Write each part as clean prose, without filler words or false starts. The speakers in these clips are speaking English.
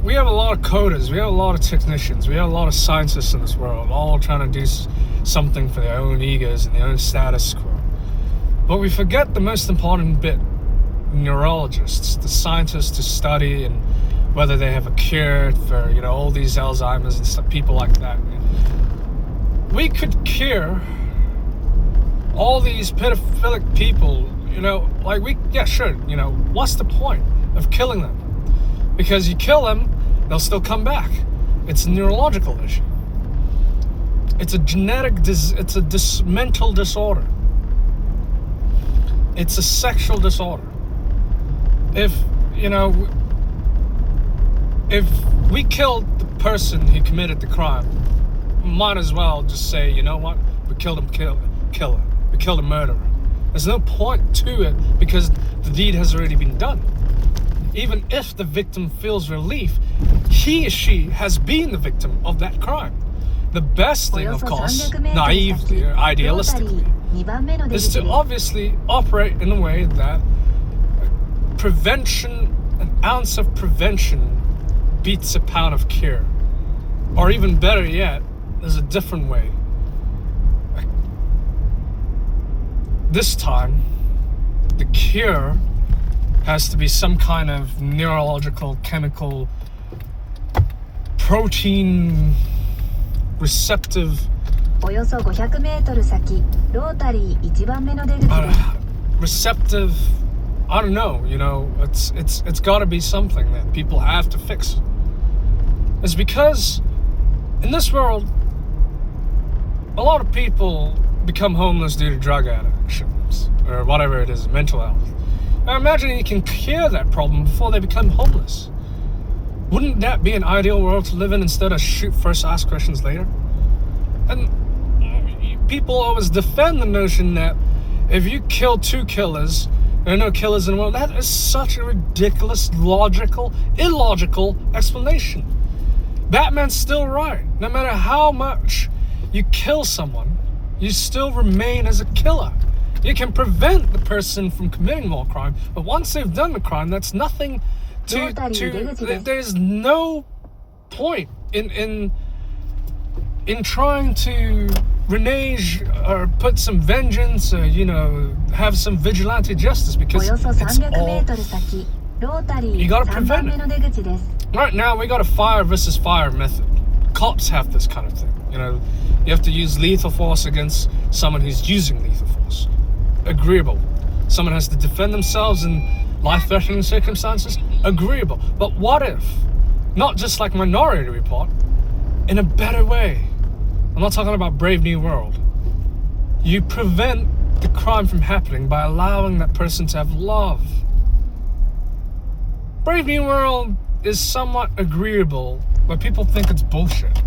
we have a lot of coders, we have a lot of technicians, we have a lot of scientists in this world, all trying to do something for their own egos and their own status quo. But we forget the most important bit: neurologists, the scientists to study and whether they have a cure for, all these Alzheimer's and stuff, people like that. We could cure all these pedophilic people, what's the point of killing them? Because you kill them, they'll still come back. It's a neurological issue. It's a it's a mental disorder. It's a sexual disorder. If we killed the person who committed the crime, might as well just say, you know what, we killed him, killer. We killed a murderer. There's no point to it because the deed has already been done. Even if the victim feels relief, he or she has been the victim of that crime. The best thing, of course, naively or idealistically, is to obviously operate in a way that an ounce of prevention beats a pound of cure. Or even better yet, there's a different way. This time, the cure has to be some kind of neurological, chemical, protein receptive. およそ500メートル先、ロータリー1番目の出口です。Receptive, I don't know, it's got to be something that people have to fix. It's because in this world, a lot of people become homeless due to drug addictions or whatever it is, mental health. Now imagine you can cure that problem before they become homeless. Wouldn't that be an ideal world to live in instead of shoot first, ask questions later? And people always defend the notion that if you kill 2 killers, there are no killers in the world. That is such a ridiculous, illogical explanation. Batman's still right. No matter how much you kill someone, you still remain as a killer. You can prevent the person from committing more crime, but once they've done the crime, that's nothing to there's no point in trying to renege or put some vengeance or, have some vigilante justice, because it's all, you gotta prevent it. Right now, we got a fire versus fire method. Cops have this kind of thing. You have to use lethal force against someone who's using lethal force. Agreeable. Someone has to defend themselves in life-threatening circumstances. Agreeable. But what if, not just like Minority Report, in a better way? I'm not talking about Brave New World. You prevent the crime from happening by allowing that person to have love. Brave New World is somewhat agreeable, but people think it's bullshit.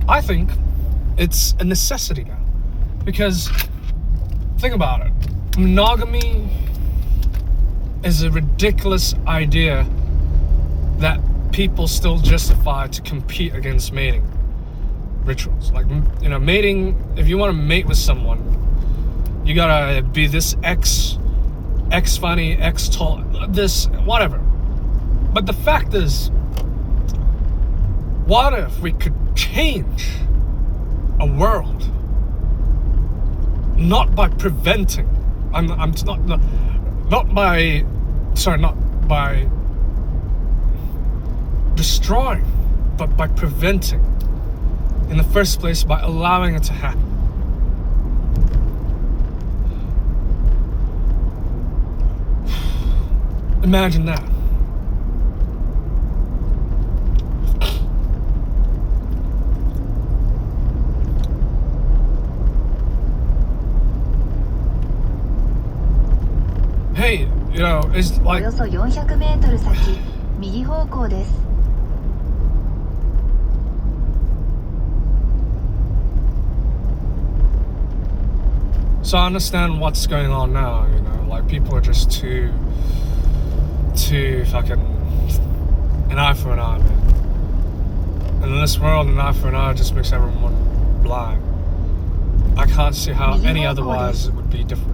I think it's a necessity now. Because, think about it. Monogamy is a ridiculous idea that people still justify to compete against mating rituals. Like, mating, if you want to mate with someone, you gotta be this X funny, X tall, this, whatever. But the fact is, what if we could change a world not by preventing, not by destroying, but by preventing in the first place, by allowing it to happen. Imagine that. Hey, it's like およそ400メートル先、右方向です。So I understand what's going on now, like people are just too fucking an eye for an eye, man. And in this world, an eye for an eye just makes everyone blind. I can't see how any otherwise it would be different.